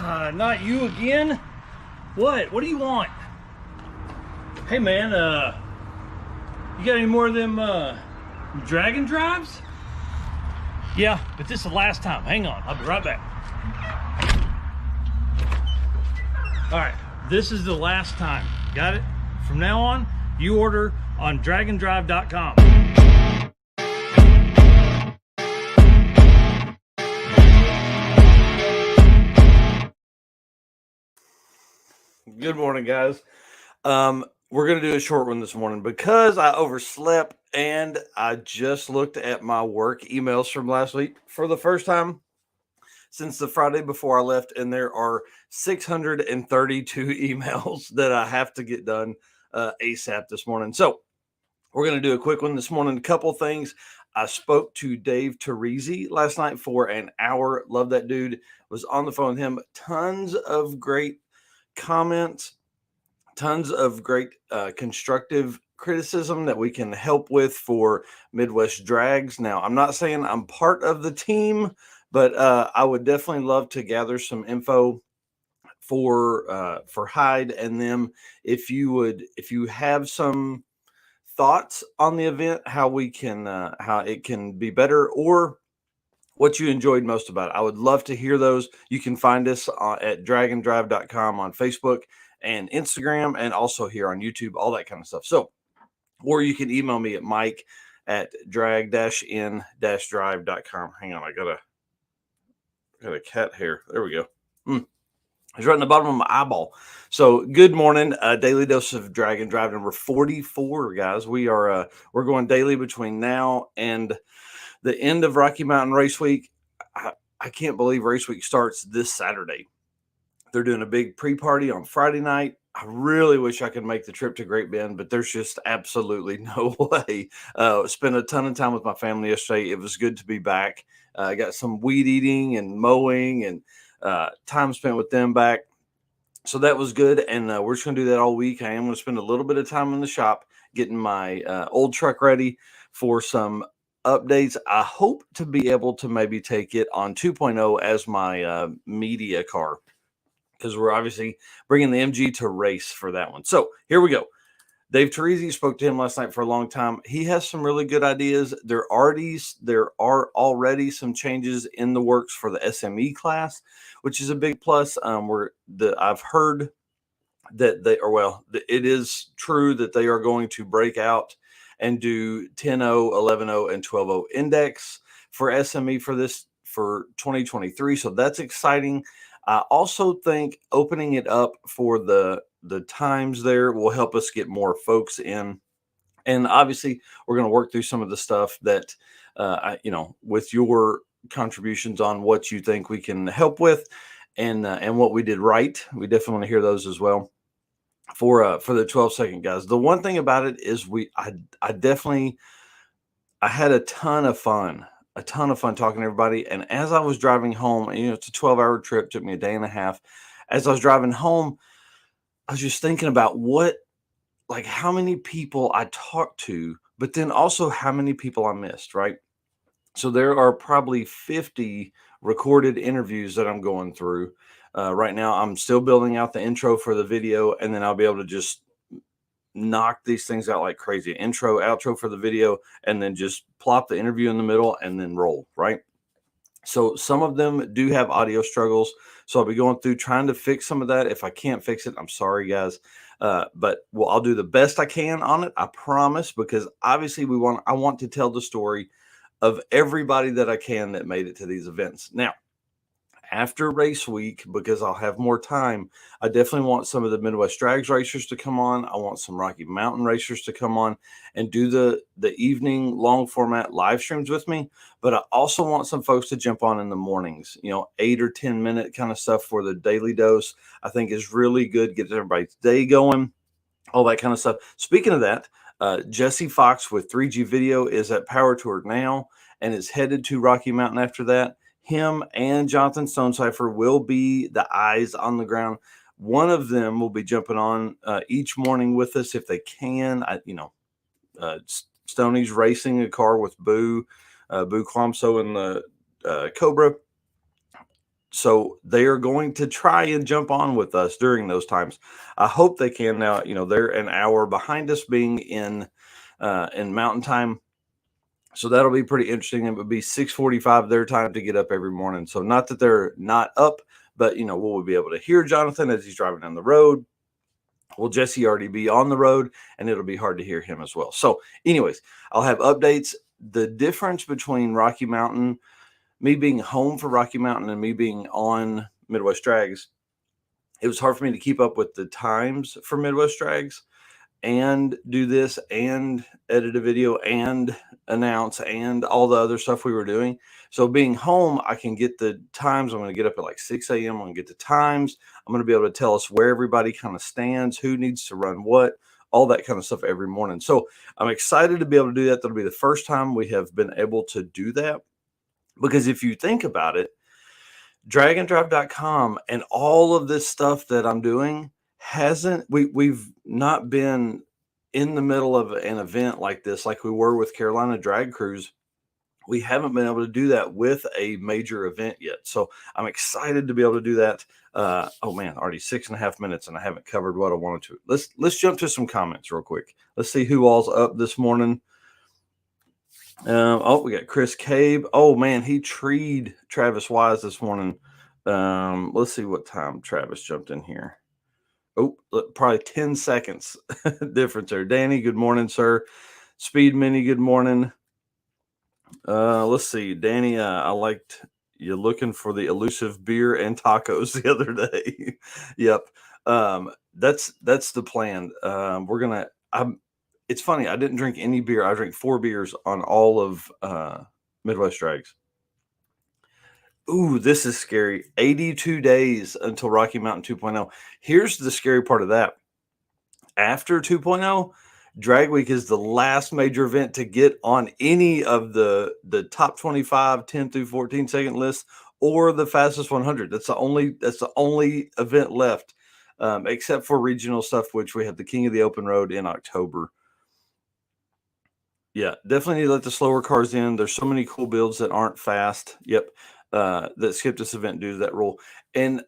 Not you again? What? What do you want? Hey man, you got any more of them dragon drives? Yeah, but this is the last time. Hang on, I'll be right back. All right, this is the last time. Got it? From now on, you order on dragondrive.com. Good morning, guys. We're going to do a short one this morning because I overslept and I just looked at my work emails from last week for the first time since the Friday before I left, and there are 632 emails that I have to get done ASAP this morning. So we're going to do a quick one this morning. A couple things. I spoke to Dave Teresi last night for an hour. Love that dude. Was on the phone with him. Tons of great comments, tons of great constructive criticism that we can help with for Midwest Drags. Now, I'm not saying I'm part of the team, but I would definitely love to gather some info for Hyde and them. If you have some thoughts on the event, how it can be better, or what you enjoyed most about it, I would love to hear those. You can find us at dragondrive.com on Facebook and Instagram, and also here on YouTube, all that kind of stuff. So, or you can email me at mike at drag-in-drive.com. Hang on, I got a cat hair. There we go. It's right in the bottom of my eyeball. So good morning, daily dose of Drag and Drive number 44, guys. We're going daily between now and the end of Rocky Mountain Race Week. I can't believe Race Week starts this Saturday. They're doing a big pre-party on Friday night. I really wish I could make the trip to Great Bend, but there's just absolutely no way. Spent a ton of time with my family yesterday. It was good to be back. I got some weed eating and mowing and time spent with them back. So that was good. And we're just going to do that all week. I am going to spend a little bit of time in the shop getting my old truck ready for some updates. I hope to be able to maybe take it on 2.0 as my media car, because we're obviously bringing the MG to race for that one. So here we go. Dave Teresi, spoke to him last night for a long time. He has some really good ideas. There are already some changes in the works for the SME class, which is a big plus. I've heard that it is true that they are going to break out and do 10.0, 11.0, and 12.0 index for SME for 2023. So that's exciting. I also think opening it up for the times there will help us get more folks in. And obviously, we're going to work through some of the stuff that, with your contributions on what you think we can help with, and what we did right. We definitely want to hear those as well for the 12-second guys. The one thing about it is I had a ton of fun talking to everybody. And as I was driving home, and it's a 12-hour trip, took me a day and a half. As I was driving home, I was just thinking about how many people I talked to, but then also how many people I missed, right? So there are probably 50 recorded interviews that I'm going through. Right now, I'm still building out the intro for the video, and then I'll be able to just knock these things out like crazy. Intro, outro for the video, and then just plop the interview in the middle and then roll, right? So some of them do have audio struggles. So I'll be going through trying to fix some of that. If I can't fix it, I'm sorry, guys. But I'll do the best I can on it. I promise, because obviously I want to tell the story of everybody that I can that made it to these events. Now, after race week, because I'll have more time, I definitely want some of the Midwest Drags racers to come on. I want some Rocky Mountain racers to come on and do the evening long format live streams with me. But I also want some folks to jump on in the mornings, 8 or 10 minute kind of stuff for the daily dose. I think is really good. Get everybody's day going, all that kind of stuff. Speaking of that, Jesse Fox with 3G Video is at Power Tour now and is headed to Rocky Mountain after that. Him and Jonathan Stonecipher will be the eyes on the ground. One of them will be jumping on each morning with us if they can. Stoney's racing a car with Boo Quamso and the Cobra. So they are going to try and jump on with us during those times. I hope they can now. They're an hour behind us being in Mountain Time. So that'll be pretty interesting. It would be 6:45 their time to get up every morning. So not that they're not up, but we'll be able to hear Jonathan as he's driving down the road. Will Jesse already be on the road, and it'll be hard to hear him as well. So anyways, I'll have updates. The difference between Rocky Mountain, me being home for Rocky Mountain and me being on Midwest Drags, it was hard for me to keep up with the times for Midwest Drags and do this and edit a video and announce and all the other stuff we were doing. So being home, I can get the times. I'm going to get up at like 6 a.m. I'm going to get the times. I'm going to be able to tell us where everybody kind of stands, who needs to run what, all that kind of stuff every morning. So I'm excited to be able to do that. That'll be the first time we have been able to do that. Because if you think about it, draganddrive.com and all of this stuff that I'm doing we've not been in the middle of an event like this, like we were with Carolina Drag Cruise. We haven't been able to do that with a major event yet. So I'm excited to be able to do that. Oh man, already 6.5 minutes and I haven't covered what I wanted to. Let's jump to some comments real quick. Let's see who all's up this morning. We got Chris Cabe. Oh man, he treed Travis Wise this morning. Let's see what time Travis jumped in here. Oh, probably 10 seconds difference there. Danny, good morning, sir. Speed Mini, good morning. Let's see, Danny. I liked you looking for the elusive beer and tacos the other day. Yep. That's the plan. It's funny. I didn't drink any beer. I drank 4 beers on all of Midwest Drags. Ooh, this is scary. 82 days until Rocky Mountain 2.0. Here's the scary part of that. After 2.0, Drag Week is the last major event to get on any of the top 25, 10 through 14 second lists or the fastest 100. That's the only event left, except for regional stuff, which we have the King of the Open Road in October. Yeah, definitely need to let the slower cars in. There's so many cool builds that aren't fast. Yep. That skipped this event due to that rule. And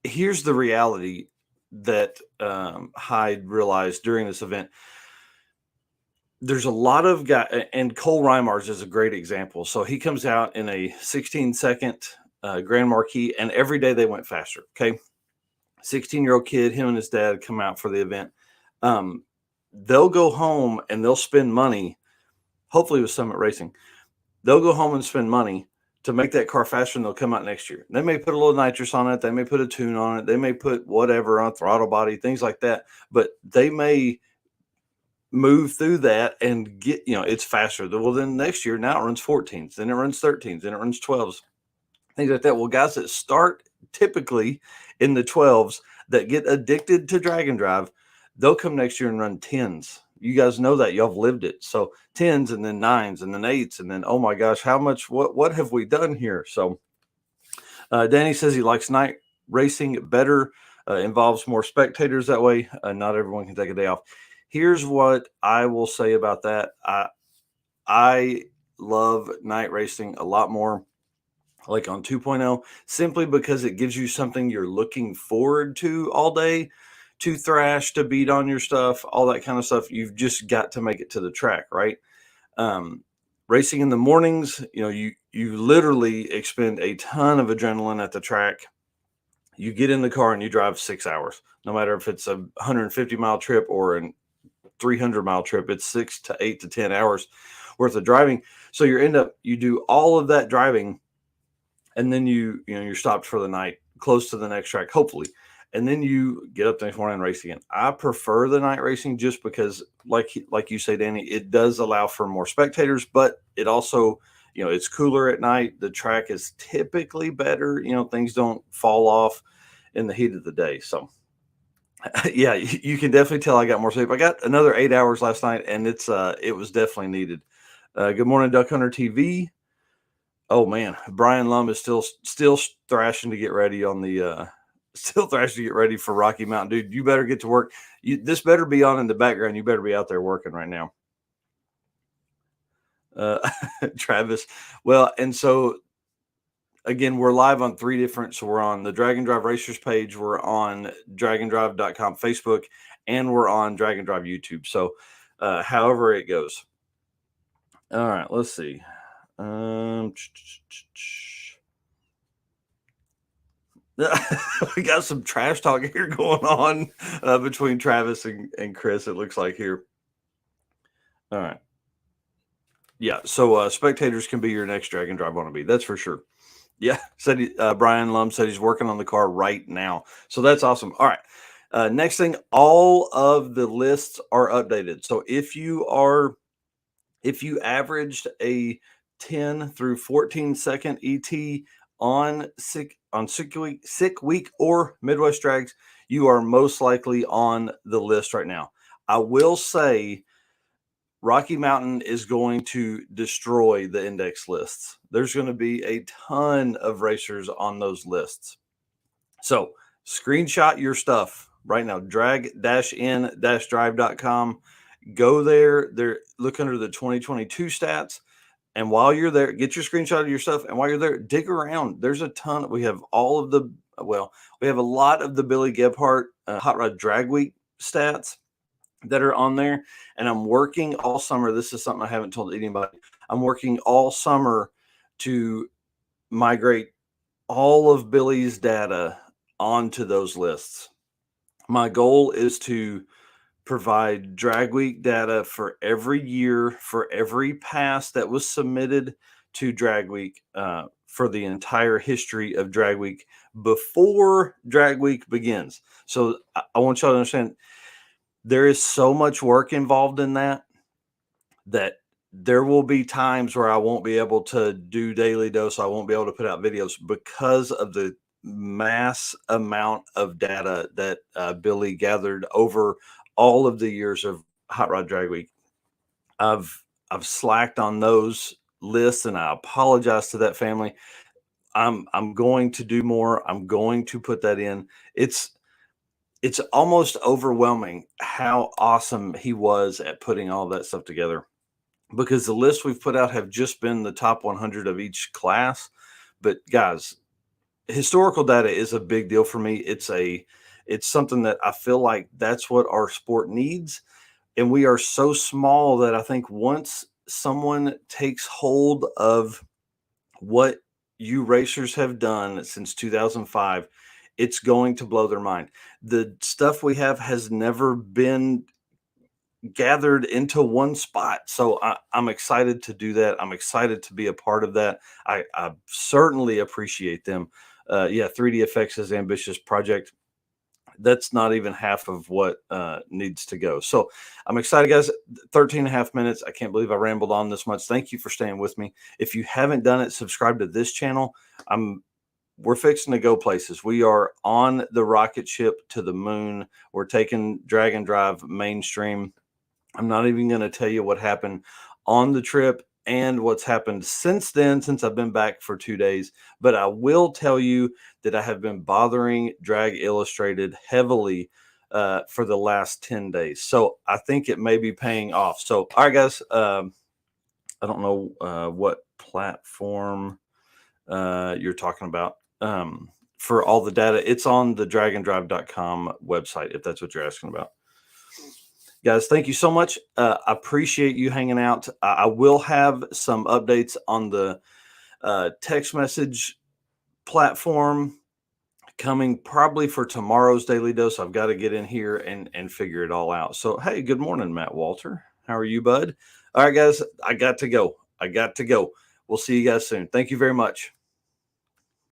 here's the reality that Hyde realized during this event. There's a lot of guys, and Cole Reimars is a great example. So he comes out in a 16-second Grand Marquis, and every day they went faster. Okay. 16-year-old kid, him and his dad come out for the event. They'll go home and they'll spend money, hopefully with Summit Racing. They'll go home and spend money to make that car faster, and they'll come out next year. They may put a little nitrous on it. They may put a tune on it. They may put whatever on throttle body, things like that. But they may move through that and get, it's faster. Well, then next year, now it runs 14s, then it runs 13s, then it runs 12s, things like that. Well, guys that start typically in the 12s that get addicted to drag and drive, they'll come next year and run 10s. You guys know that. Y'all have lived it. So 10s and then 9s and then 8s and then, oh my gosh, what have we done here? So Danny says he likes night racing better, involves more spectators that way. Not everyone can take a day off. Here's what I will say about that. I love night racing a lot more, like on 2.0, simply because it gives you something you're looking forward to all day, to thrash, to beat on your stuff, all that kind of stuff. You've just got to make it to the track, right? Racing in the mornings, you literally expend a ton of adrenaline at the track. You get in the car and you drive 6 hours, no matter if it's a 150-mile trip or a 300-mile trip. It's 6 to 8 to 10 hours worth of driving. So you do all of that driving, and then you're stopped for the night, close to the next track, hopefully. And then you get up the next morning and race again. I prefer the night racing just because, like you say, Danny, it does allow for more spectators, but it also, it's cooler at night. The track is typically better. Things don't fall off in the heat of the day. So, yeah, you can definitely tell I got more sleep. I got another 8 hours last night, and it was definitely needed. Good morning, Duck Hunter TV. Oh man, Brian Lum is still thrashing to get ready on the. Still thrashing to get ready for Rocky Mountain. Dude, you better get to work. This better be on in the background. You better be out there working right now. Travis. Well, and so again, we're live on 3 different. So we're on the Dragon Drive Racers page, we're on dragondrive.com Facebook, and we're on Dragon Drive YouTube. So however it goes. All right, let's see. We got some trash talk here going on between Travis and Chris, it looks like here. All right. Yeah, so spectators can be your next Dragon Drive wannabe. That's for sure. Yeah, said Brian Lum said he's working on the car right now. So that's awesome. All right. Next thing, all of the lists are updated. So if you averaged a 10 through 14 second ET on sick week or Midwest Drags, you are most likely on the list right now. I will say Rocky Mountain is going to destroy the index lists. There's going to be a ton of racers on those lists. So screenshot your stuff right now, drag-in-drive.com. Go there, look under the 2022 stats. And while you're there, get your screenshot of your stuff. And while you're there, dig around. There's a ton. We have we have a lot of the Billy Gebhardt Hot Rod Drag Week stats that are on there. And I'm working all summer. This is something I haven't told anybody. I'm working all summer to migrate all of Billy's data onto those lists. My goal is to provide Drag Week data for every year, for every pass that was submitted to Drag Week for the entire history of Drag Week before Drag Week begins. So I want y'all to understand there is so much work involved in that there will be times where I won't be able to do Daily Dose. I won't be able to put out videos because of the mass amount of data that Billy gathered over all of the years of Hot Rod Drag Week. I've slacked on those lists, and I apologize to that family. I'm going to do more. I'm going to put that in. It's almost overwhelming how awesome he was at putting all that stuff together, because the lists we've put out have just been the top 100 of each class. But guys, historical data is a big deal for me. It's something that I feel like that's what our sport needs. And we are so small that I think once someone takes hold of what you racers have done since 2005, it's going to blow their mind. The stuff we have has never been gathered into one spot. So I'm excited to do that. I'm excited to be a part of that. I certainly appreciate them. 3DFX's ambitious project. That's not even half of what needs to go. So I'm excited, guys. 13 and a half minutes. I can't believe I rambled on this much. Thank you for staying with me. If you haven't done it, subscribe to this channel. We're fixing to go places. We are on the rocket ship to the moon. We're taking Dragon Drive mainstream. I'm not even going to tell you what happened on the trip and what's happened since then, since I've been back for 2 days. But I will tell you that I have been bothering Drag Illustrated heavily for the last 10 days. So I think it may be paying off. So, all right, guys, I don't know what platform you're talking about for all the data. It's on the dragondrive.com website, if that's what you're asking about. Guys, thank you so much. I appreciate you hanging out. I will have some updates on the text message platform coming probably for tomorrow's Daily Dose. I've got to get in here and figure it all out. So, hey, good morning, Matt Walter. How are you, bud? All right, guys, I got to go. We'll see you guys soon. Thank you very much.